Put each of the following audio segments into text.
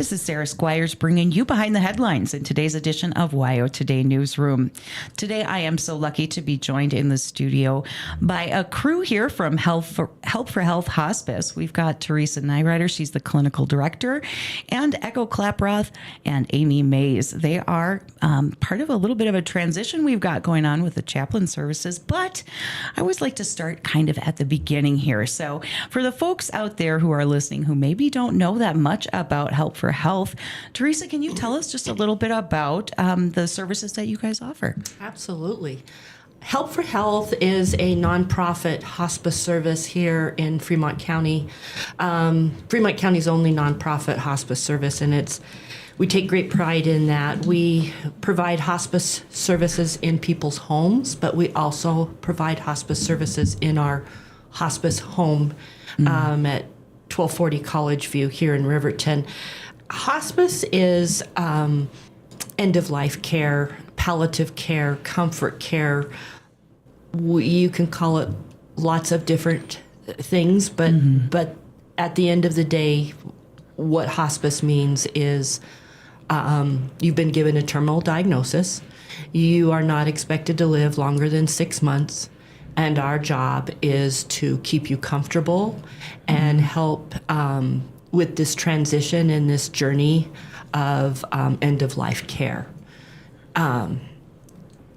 This is Sarah Squires bringing you behind the headlines in today's edition of WyoToday Newsroom. Today, I am so lucky to be joined in the studio by a crew here from Help for Health Hospice. We've got Teresa Nirider, she's the clinical director, and Echo Klaproth and Amy Mayes. They are part of a little bit of a transition we've got going on with the chaplain services, but I always like to start kind of at the beginning here. So for the folks out there who are listening who maybe don't know that much about Help for Health, Teresa, can you tell us just a little bit about the services that you guys offer? Absolutely. Help for Health is a nonprofit hospice service here in Fremont County. Fremont County's only nonprofit hospice service, and we take great pride in that. We provide hospice services in people's homes, but we also provide hospice services in our hospice home at 1240 College View here in Riverton. Hospice is end-of-life care, palliative care, comfort care. You can call it lots of different things, but at the end of the day, what hospice means is you've been given a terminal diagnosis. You are not expected to live longer than 6 months, and our job is to keep you comfortable and help with this transition and this journey of end-of-life care.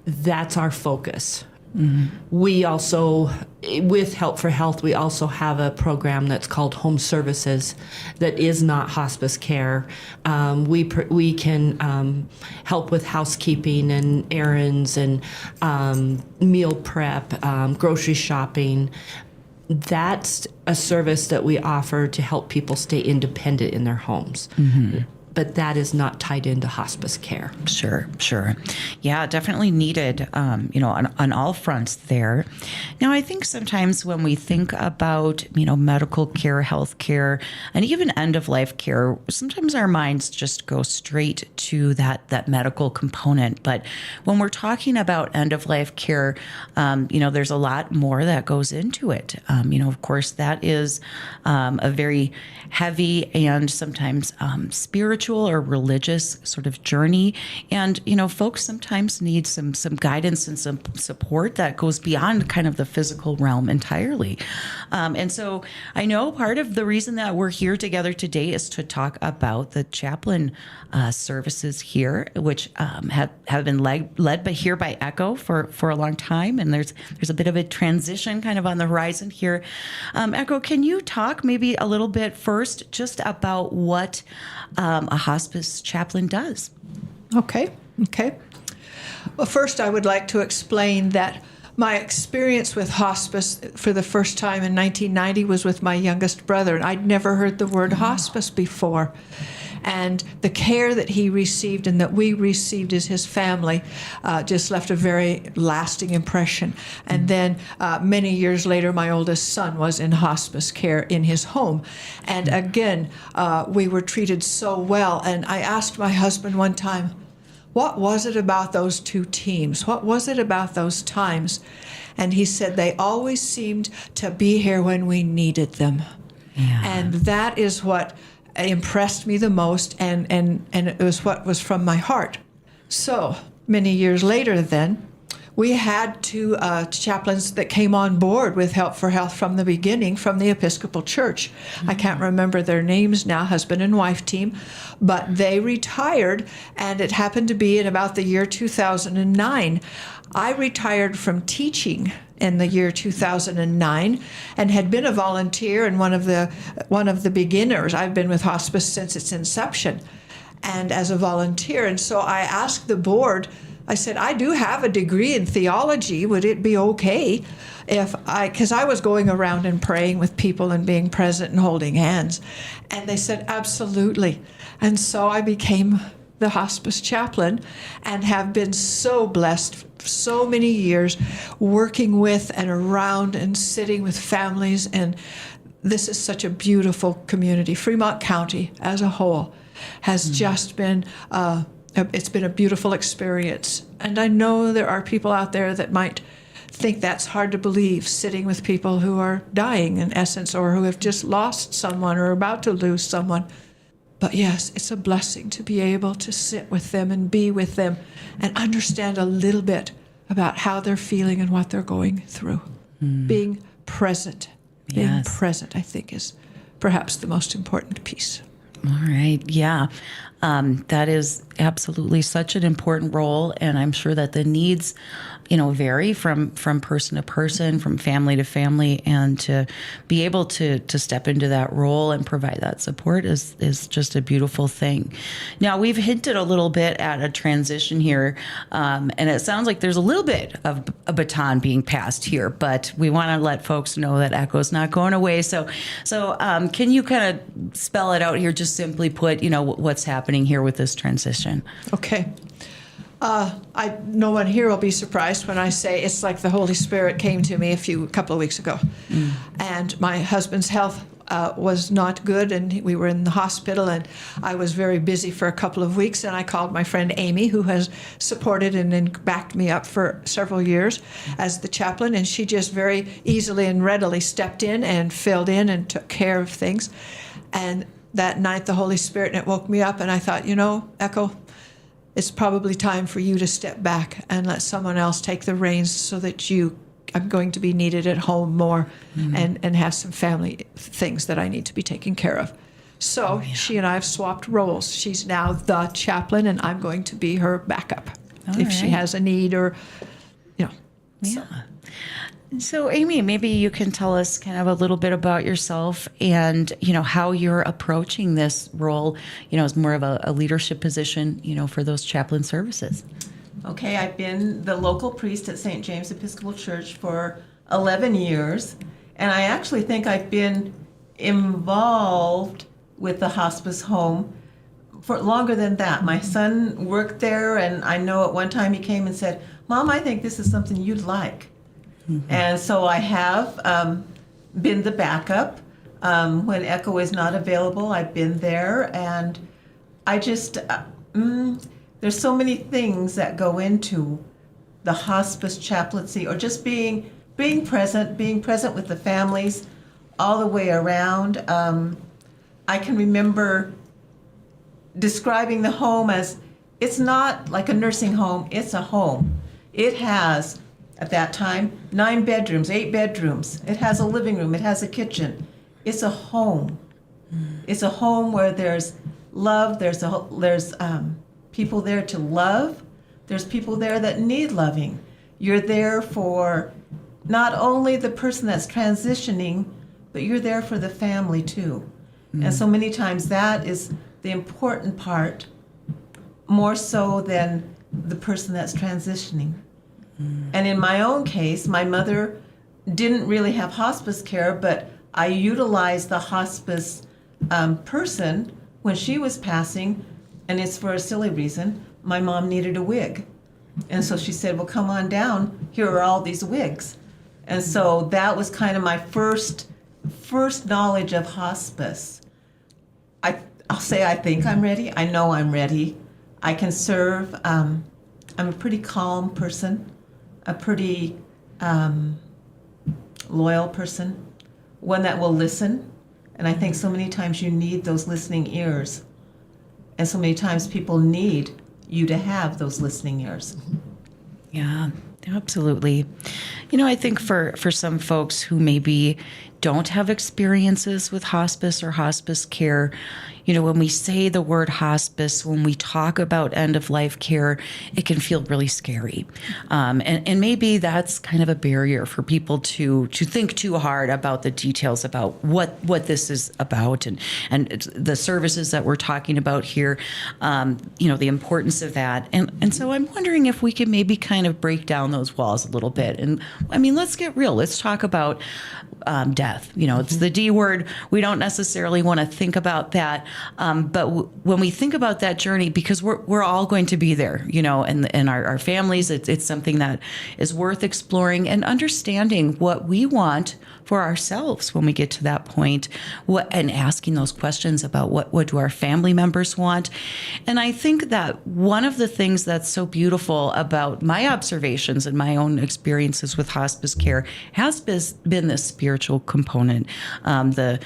That's our focus. We also, with Help for Health, we also have a program that's called Home Services that is not hospice care. We can help with housekeeping and errands and meal prep, grocery shopping. That's a service that we offer to help people stay independent in their homes. But that is not tied into hospice care. Sure. Yeah, definitely needed, on all fronts there. Now, I think sometimes when we think about, medical care, health care, and even end-of-life care, sometimes our minds just go straight to that medical component. But when we're talking about end-of-life care, there's a lot more that goes into it. Of course, that is a very heavy and sometimes spiritual or religious sort of journey. And, folks sometimes need some guidance and some support that goes beyond kind of the physical realm entirely. And so I know part of the reason that we're here together today is to talk about the chaplain services here, which have been led by Echo for a long time. And there's a bit of a transition kind of on the horizon here. Echo, can you talk maybe a little bit first just about what a hospice chaplain does? Okay. Well, first I would like to explain that my experience with hospice for the first time in 1990 was with my youngest brother, and I'd never heard the word hospice before. And the care that he received and that we received as his family just left a very lasting impression. And then many years later, my oldest son was in hospice care in his home. And again, we were treated so well. And I asked my husband one time, what was it about those two teams? What was it about those times? And he said, they always seemed to be here when we needed them. Yeah. And that is what impressed me the most, and it was what was from my heart. So many years later then, we had two chaplains that came on board with Help for Health from the beginning from the Episcopal Church. I can't remember their names now, husband and wife team, but they retired, and it happened to be in about the year 2009. I retired from teaching in the year 2009 and had been a volunteer and one of the beginners. I've been with hospice since its inception and as a volunteer. And so I asked the board, I said, I do have a degree in theology. Would it be okay because I was going around and praying with people and being present and holding hands. And they said, absolutely. And so I became the hospice chaplain and have been so blessed so many years working with and around and sitting with families. And this is such a beautiful community. Fremont County as a whole has just been, it's been a beautiful experience. And I know there are people out there that might think that's hard to believe, sitting with people who are dying in essence or who have just lost someone or about to lose someone. But yes, it's a blessing to be able to sit with them and be with them and understand a little bit about how they're feeling and what they're going through. Being present. Being Yes. present, I think, is perhaps the most important piece. All right. Yeah. That is absolutely such an important role. And I'm sure that the needs, vary from person to person, from family to family. And to be able to step into that role and provide that support is just a beautiful thing. Now, we've hinted a little bit at a transition here. And it sounds like there's a little bit of a baton being passed here, but we want to let folks know that Echo's not going away. So can you kind of spell it out here, just simply put, what's happening here with this transition? Okay. No one here will be surprised when I say it's like the Holy Spirit came to me a couple of weeks ago. And my husband's health was not good, and we were in the hospital, and I was very busy for a couple of weeks, and I called my friend Amy, who has supported and then backed me up for several years as the chaplain, and she just very easily and readily stepped in and filled in and took care of things. And that night, the Holy Spirit, and it woke me up, and I thought, Echo, it's probably time for you to step back and let someone else take the reins so that I'm going to be needed at home more and have some family things that I need to be taken care of. So she and I have swapped roles. She's now the chaplain, and I'm going to be her backup if she has a need or. Yeah. So, Amy, maybe you can tell us kind of a little bit about yourself and, how you're approaching this role, as more of a leadership position, for those chaplain services. Okay, I've been the local priest at St. James Episcopal Church for 11 years, and I actually think I've been involved with the hospice home for longer than that. My son worked there, and I know at one time he came and said, "Mom, I think this is something you'd like." And so I have been the backup. When Echo is not available, I've been there. And I just, there's so many things that go into the hospice chaplaincy, or just being present with the families all the way around. I can remember describing the home as, it's not like a nursing home, it's a home. It has, at that time, 9 bedrooms, 8 bedrooms. It has a living room. It has a kitchen. It's a home. It's a home where there's love. There's people there to love. There's people there that need loving. You're there for not only the person that's transitioning, but you're there for the family too. And so many times that is the important part, more so than the person that's transitioning. And in my own case, my mother didn't really have hospice care, but I utilized the hospice person when she was passing, and it's for a silly reason. My mom needed a wig. And so she said, well, come on down. Here are all these wigs. And so that was kind of my first knowledge of hospice. I'll say I think I'm ready. I know I'm ready. I can serve. I'm a pretty calm person. A pretty loyal person, one that will listen. And I think so many times you need those listening ears. And so many times people need you to have those listening ears. Yeah, absolutely. I think for some folks who maybe don't have experiences with hospice or hospice care, when we say the word hospice, when we talk about end-of-life care, it can feel really scary. And maybe that's kind of a barrier for people to think too hard about the details about what this is about and the services that we're talking about here, the importance of that. And so I'm wondering if we can maybe kind of break down those walls a little bit. And let's get real. Let's talk about death. It's the D word. We don't necessarily want to think about that. But when we think about that journey, because we're all going to be there, and our families, it's something that is worth exploring and understanding what we want for ourselves when we get to that point, and asking those questions about what do our family members want. And I think that one of the things that's so beautiful about my observations and my own experiences with hospice care has been the spiritual component, the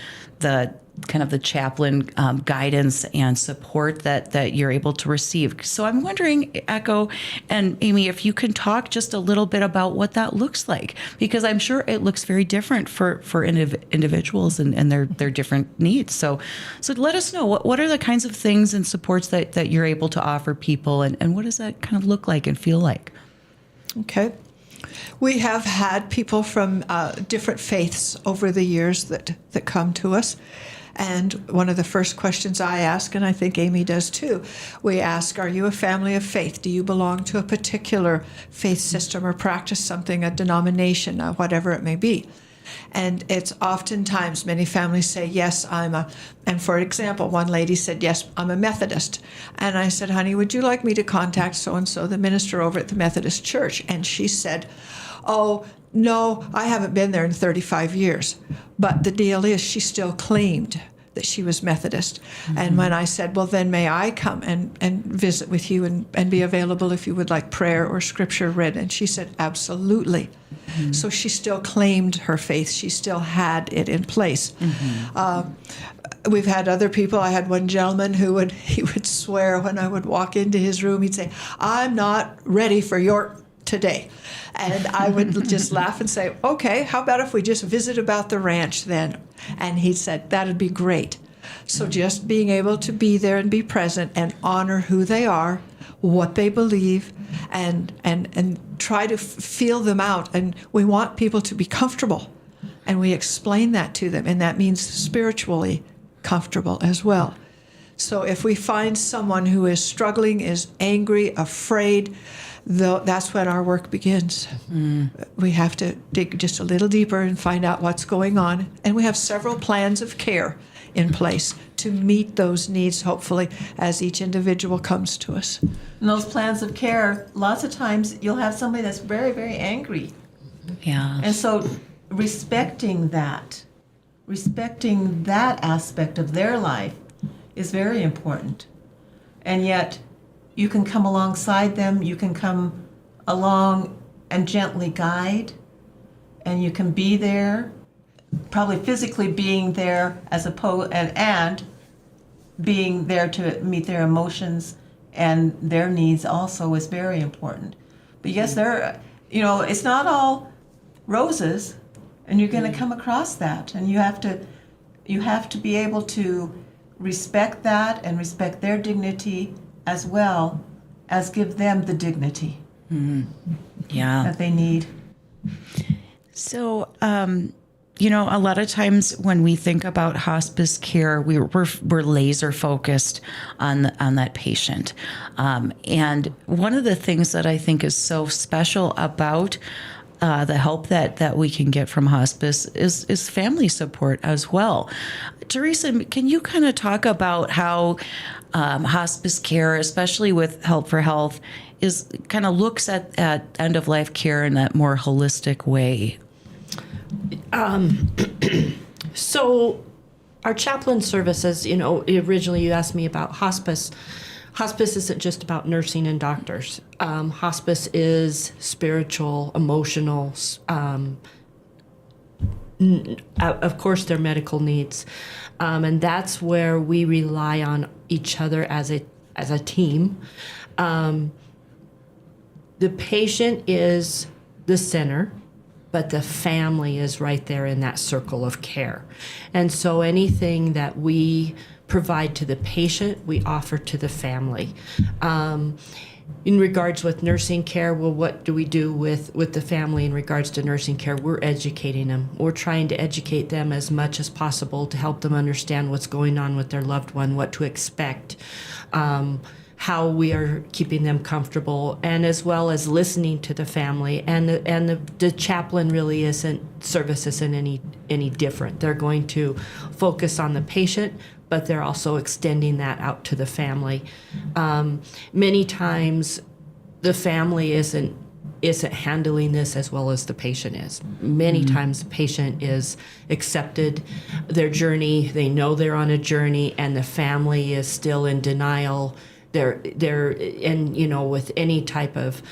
kind of the chaplain guidance and support that you're able to receive. So I'm wondering, Echo and Amy, if you can talk just a little bit about what that looks like, because I'm sure it looks very different for individuals and their different needs. So let us know, what are the kinds of things and supports that you're able to offer people, and what does that kind of look like and feel like? Okay. We have had people from different faiths over the years that come to us. And one of the first questions I ask, and I think Amy does too, we ask, are you a family of faith? Do you belong to a particular faith system or practice something, a denomination, whatever it may be? And it's oftentimes many families say, yes, and for example, one lady said, yes, I'm a Methodist. And I said, honey, would you like me to contact so-and-so, the minister over at the Methodist Church? And she said, oh, no, I haven't been there in 35 years. But the deal is she still claimed that she was Methodist. Mm-hmm. And when I said, well, then may I come and visit with you and be available if you would like prayer or scripture read? And she said, absolutely. Mm-hmm. So she still claimed her faith. She still had it in place. Mm-hmm. We've had other people. I had one gentleman who would swear when I would walk into his room, he'd say, I'm not ready for your today. And I would just laugh and say, okay, how about if we just visit about the ranch then? And he said, that'd be great. So just being able to be there and be present and honor who they are, what they believe, and try to feel them out. And we want people to be comfortable. And we explain that to them. And that means spiritually comfortable as well. So if we find someone who is struggling, is angry, afraid, that's when our work begins. Mm. We have to dig just a little deeper and find out what's going on. And we have several plans of care in place to meet those needs, hopefully, as each individual comes to us. And those plans of care, lots of times you'll have somebody that's very, very angry. Yeah. And so respecting that aspect of their life is very important. And yet, you can come alongside them, you can come along and gently guide, and you can be there, probably physically being there as opposed and being there to meet their emotions and their needs also is very important. But yes, it's not all roses, and you're going to come across that, and you have to be able to respect that and respect their dignity as well as give them the dignity that they need. So, a lot of times when we think about hospice care, we're laser focused on that patient. And one of the things that I think is so special about the help that we can get from hospice is family support as well. Teresa, can you kind of talk about how hospice care, especially with Help for Health, is kind of looks at end of life care in that more holistic way? So our chaplain services, originally you asked me about hospice. Hospice isn't just about nursing and doctors. Hospice is spiritual, emotional, of course, their medical needs. And that's where we rely on each other as a team. The patient is the center, but the family is right there in that circle of care. And so anything that we provide to the patient, we offer to the family. In regards with nursing care, well, what do we do with the family in regards to nursing care? We're educating them. We're trying to educate them as much as possible to help them understand what's going on with their loved one, what to expect, how we are keeping them comfortable, and as well as listening to the family. And the chaplain really service isn't any different. They're going to focus on the patient, but they're also extending that out to the family. Many times the family isn't handling this as well as the patient is. Many times the patient is accepted their journey, they know they're on a journey, and the family is still in denial And with any type of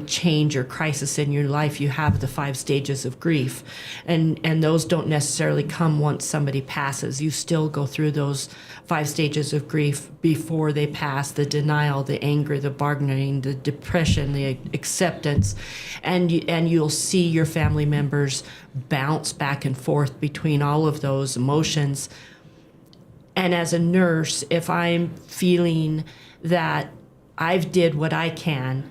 change or crisis in your life, you have the 5 stages of grief, and those don't necessarily come once somebody passes. You still go through those 5 stages of grief before they pass: the denial, the anger, the bargaining, the depression, the acceptance, and you'll see your family members bounce back and forth between all of those emotions. And as a nurse, if I'm feeling that I've did what I can,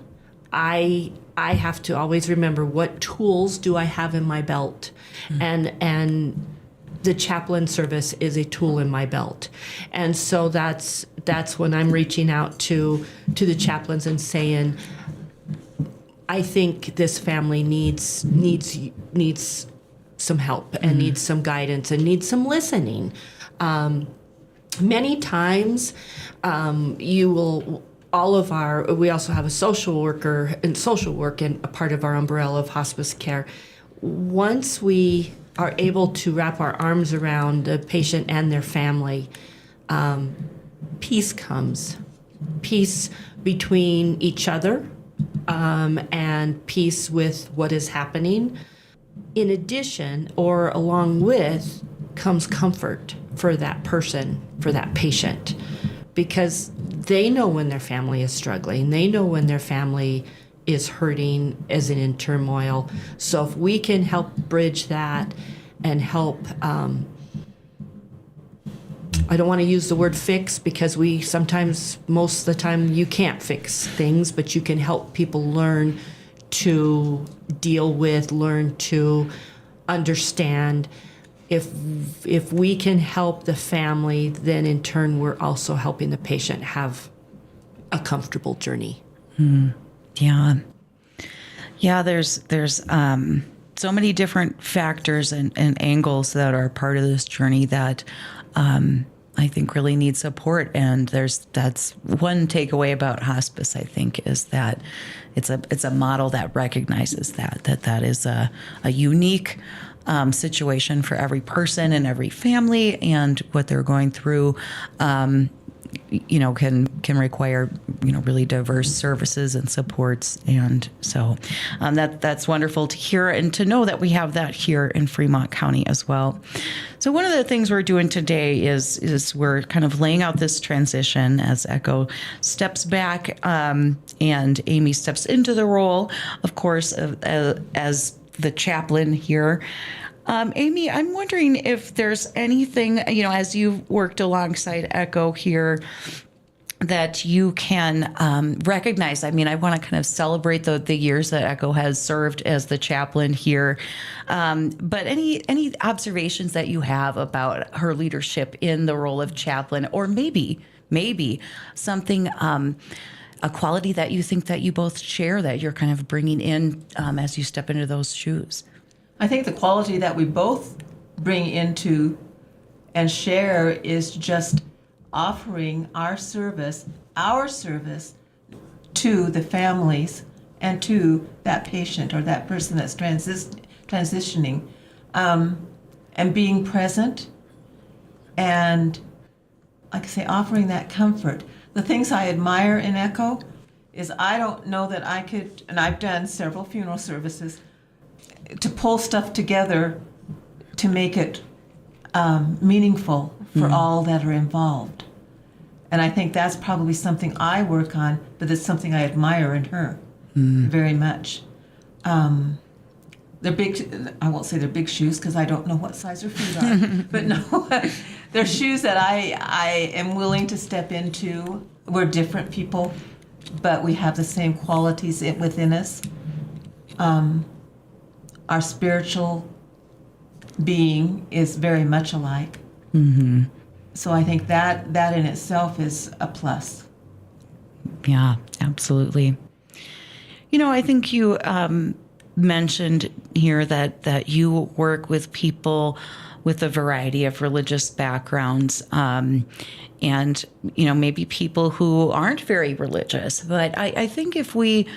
I have to always remember, what tools do I have in my belt? And the chaplain service is a tool in my belt. And so that's when I'm reaching out to the chaplains and saying, I think this family needs some help and needs some guidance and needs some listening. Many times, we also have a social worker and social work and a part of our umbrella of hospice care. Once we are able to wrap our arms around the patient and their family, peace comes. Peace between each other, and peace with what is happening. In addition, or along with, comes comfort for that person, for that patient, because they know when their family is struggling. They know when their family is hurting, is in turmoil. So if we can help bridge that and help, I don't want to use the word fix, because most of the time you can't fix things, but you can help people learn to deal with, learn to understand. If we can help the family, then in turn we're also helping the patient have a comfortable journey. Yeah. There's so many different factors and angles that are part of this journey that I think really need support. And that's one takeaway about hospice, I think, is that it's a model that recognizes that is a unique situation for every person and every family, and what they're going through can require really diverse services and supports. And so that's wonderful to hear, and to know that we have that here in Fremont County as well. So one of the things we're doing today is we're kind of laying out this transition as Echo steps back, and Amy steps into the role, of course, as the chaplain here. Amy, I'm wondering if there's anything, as you've worked alongside Echo here, that you can recognize. I mean, I want to kind of celebrate the years that Echo has served as the chaplain here. But any observations that you have about her leadership in the role of chaplain, or maybe something, a quality that you think that you both share, that you're kind of bringing in as you step into those shoes? I think the quality that we both bring into and share is just offering our service to the families and to that patient or that person that's transitioning, and being present, and, like I say, offering that comfort. The things I admire in Echo is, I don't know that I could, and I've done several funeral services, to pull stuff together to make it meaningful for all that are involved. And I think that's probably something I work on, but it's something I admire in her very much. They're big, I won't say they're big shoes, because I don't know what size her feet are, but no, they're shoes that I am willing to step into. We're different people, but we have the same qualities within us. Our spiritual being is very much alike. Mm-hmm. So I think that in itself is a plus. Yeah, absolutely. I think you mentioned here that you work with people with a variety of religious backgrounds, and maybe people who aren't very religious. But I think if we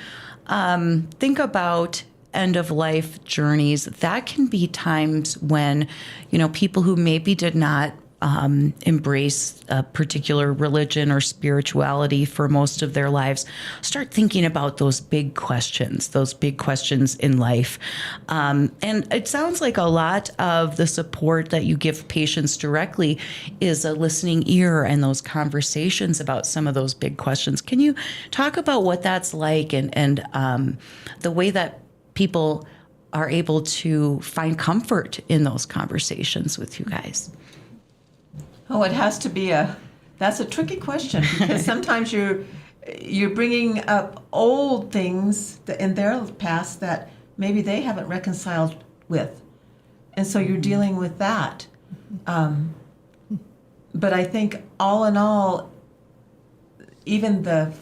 think about end-of-life journeys, that can be times when, people who maybe did not embrace a particular religion or spirituality for most of their lives, start thinking about those big questions in life. And it sounds like a lot of the support that you give patients directly is a listening ear and those conversations about some of those big questions. Can you talk about what that's like and the way that people are able to find comfort in those conversations with you guys? Oh, it has to be that's a tricky question, because sometimes you're bringing up old things in their past that maybe they haven't reconciled with. And so you're dealing with that. But I think all in all, even the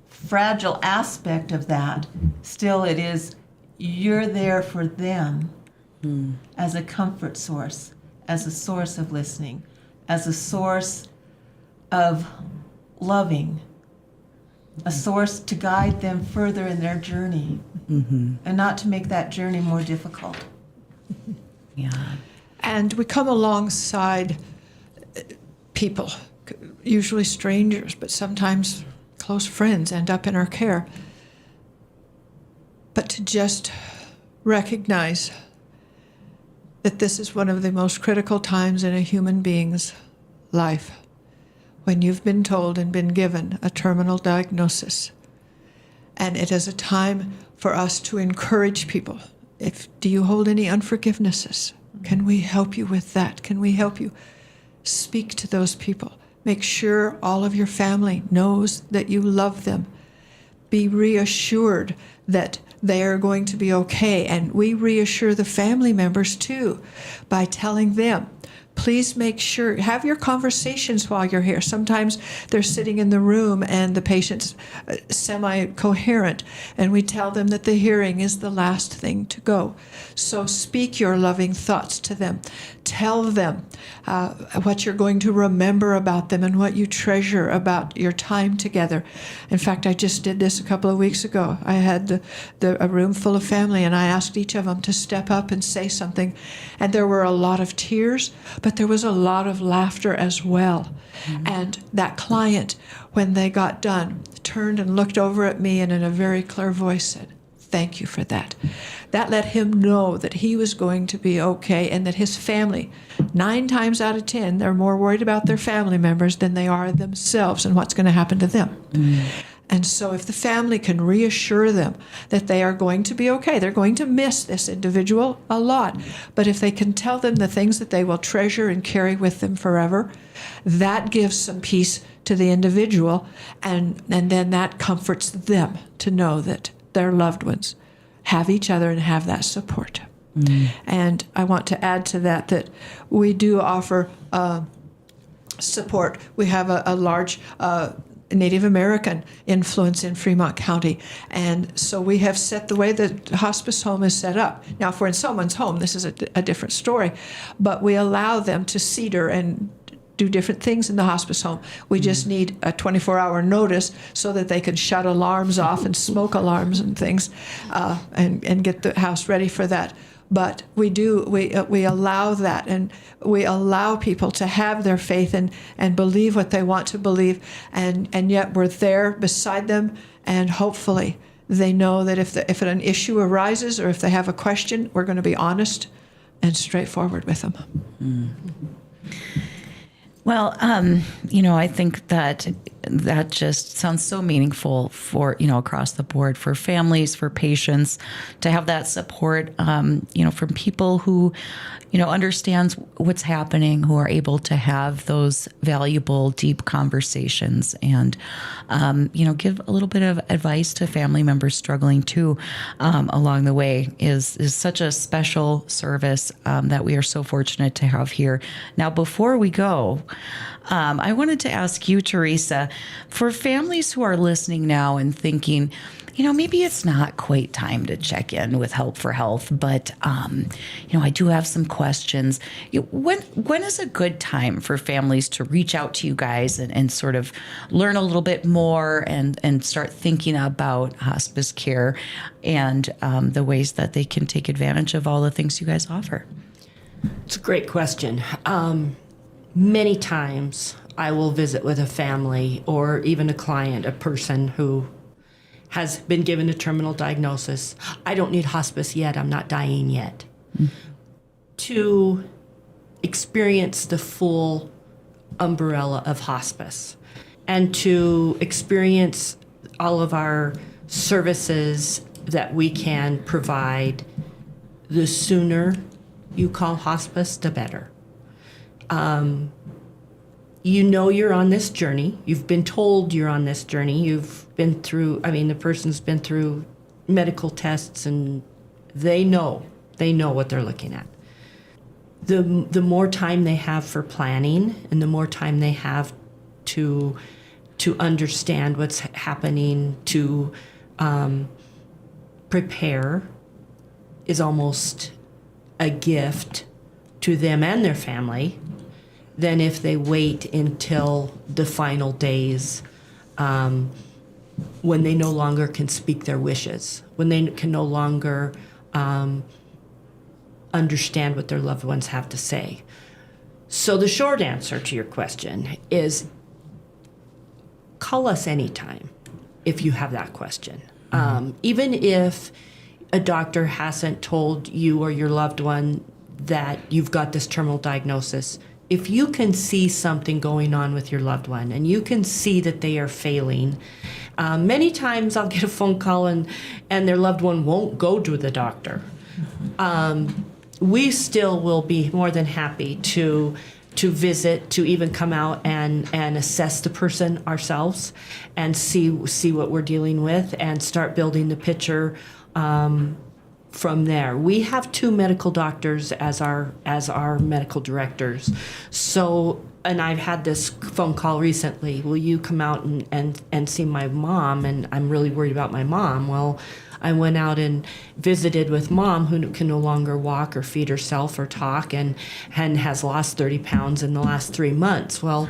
fragile aspect of that, still it is, you're there for them as a comfort source, as a source of listening, as a source of loving, a source to guide them further in their journey, and not to make that journey more difficult. Yeah. And we come alongside people, usually strangers, but sometimes close friends end up in our care. But to just recognize that this is one of the most critical times in a human being's life, when you've been told and been given a terminal diagnosis. And it is a time for us to encourage people. Do you hold any unforgivenesses? Can we help you with that? Can we help you? Speak to those people. Make sure all of your family knows that you love them. Be reassured that they are going to be okay. And we reassure the family members too by telling them, please make sure, have your conversations while you're here. Sometimes they're sitting in the room and the patient's semi-coherent, and we tell them that the hearing is the last thing to go. So speak your loving thoughts to them. Tell them what you're going to remember about them and what you treasure about your time together. In fact, I just did this a couple of weeks ago. I had a room full of family, and I asked each of them to step up and say something. And there were a lot of tears, but there was a lot of laughter as well. Mm-hmm. And that client, when they got done, turned and looked over at me and in a very clear voice said, "Thank you for that." That let him know that he was going to be okay, and that his family, 9 times out of 10, they're more worried about their family members than they are themselves and what's going to happen to them. Mm. And so if the family can reassure them that they are going to be okay, they're going to miss this individual a lot, but if they can tell them the things that they will treasure and carry with them forever, that gives some peace to the individual, and then that comforts them to know that their loved ones have each other and have that support. Mm. And I want to add to that we do offer support. We have a large Native American influence in Fremont County. And so we have set the way that hospice home is set up. Now, if we're in someone's home, this is a different story, but we allow them to cedar and do different things in the hospice home. We just need a 24-hour notice so that they can shut alarms off and smoke alarms and things, and get the house ready for that. But we allow that, and we allow people to have their faith and believe what they want to believe, and yet we're there beside them, and hopefully they know that if an issue arises or if they have a question, we're going to be honest and straightforward with them. Mm. Well, I think that just sounds so meaningful for, across the board, for families, for patients, to have that support, from people who, understands what's happening, who are able to have those valuable, deep conversations and, give a little bit of advice to family members struggling too, along the way is such a special service that we are so fortunate to have here. Now, before we go, I wanted to ask you, Teresa, for families who are listening now and thinking, maybe it's not quite time to check in with Help for Health, but, I do have some questions. When is a good time for families to reach out to you guys and sort of learn a little bit more and start thinking about hospice care and the ways that they can take advantage of all the things you guys offer? It's a great question. Many times I will visit with a family or even a client, a person who has been given a terminal diagnosis. I don't need hospice yet. I'm not dying yet. To experience the full umbrella of hospice and to experience all of our services that we can provide, the sooner you call hospice, the better. You know you're on this journey. You've been told you're on this journey. You've been through, the person's been through medical tests, and they know what they're looking at. The more time they have for planning and the more time they have to understand what's happening, to prepare, is almost a gift to them and their family than if they wait until the final days, when they no longer can speak their wishes, when they can no longer understand what their loved ones have to say. So the short answer to your question is call us anytime if you have that question. Even if a doctor hasn't told you or your loved one that you've got this terminal diagnosis, if you can see something going on with your loved one and you can see that they are failing, many times I'll get a phone call and their loved one won't go to the doctor. We still will be more than happy to visit, to even come out and assess the person ourselves and see what we're dealing with and start building the picture from there. We have 2 medical doctors as our medical directors. So, and I've had this phone call recently, will you come out and see my mom? And I'm really worried about my mom. Well, I went out and visited with mom, who can no longer walk or feed herself or talk, and has lost 30 pounds in the last 3 months. Well,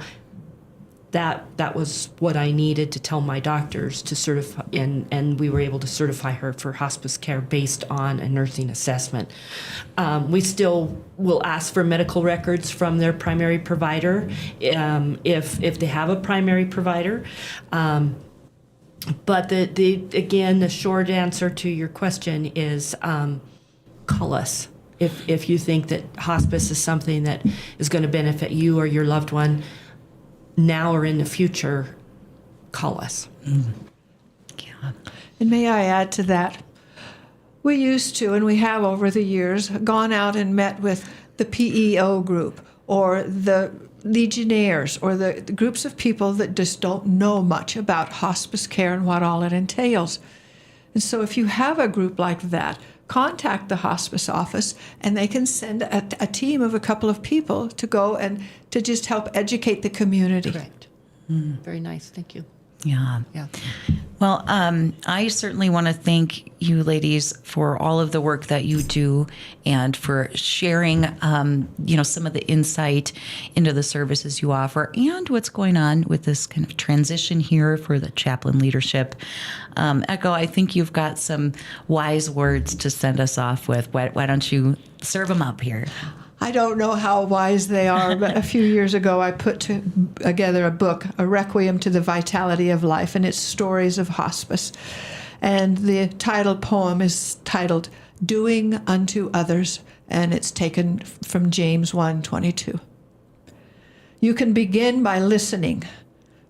that was what I needed to tell my doctors to certify, and we were able to certify her for hospice care based on a nursing assessment. We still will ask for medical records from their primary provider if they have a primary provider. But the short answer to your question is call us if you think that hospice is something that is going to benefit you or your loved one now or in the future. Call us. Yeah. And may I add to that? We used to, and we have over the years, gone out and met with the PEO group or the Legionnaires or the groups of people that just don't know much about hospice care and what all it entails. And so if you have a group like that, contact the hospice office and they can send a team of a couple of people to go and to just help educate the community. Correct. Very nice. Thank you. Yeah. Yeah. Well, I certainly want to thank you ladies for all of the work that you do and for sharing, some of the insight into the services you offer and what's going on with this kind of transition here for the chaplain leadership. Echo, I think you've got some wise words to send us off with. Why don't you serve them up here? I don't know how wise they are, but a few years ago I put together a book, A Requiem to the Vitality of Life, and it's stories of hospice. And the title poem is titled Doing Unto Others, and it's taken from James 1:22. You can begin by listening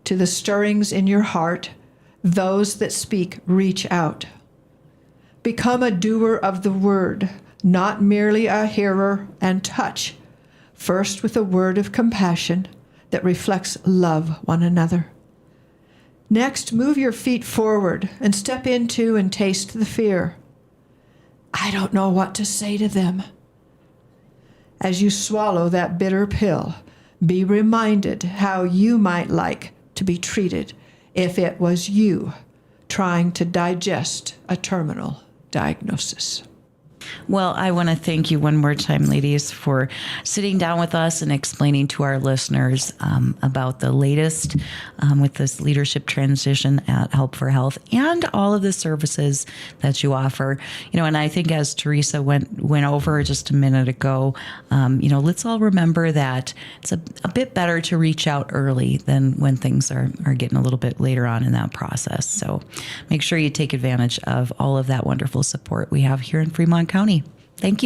to the stirrings in your heart. Those that speak reach out. Become a doer of the word, not merely a hearer, and touch, first with a word of compassion that reflects love one another. Next, move your feet forward and step into and taste the fear. I don't know what to say to them. As you swallow that bitter pill, be reminded how you might like to be treated if it was you trying to digest a terminal diagnosis. Well, I want to thank you one more time, ladies, for sitting down with us and explaining to our listeners about the latest with this leadership transition at Help for Health and all of the services that you offer. And I think as Teresa went over just a minute ago, let's all remember that it's a bit better to reach out early than when things are getting a little bit later on in that process. So make sure you take advantage of all of that wonderful support we have here in Fremont County. Thank you.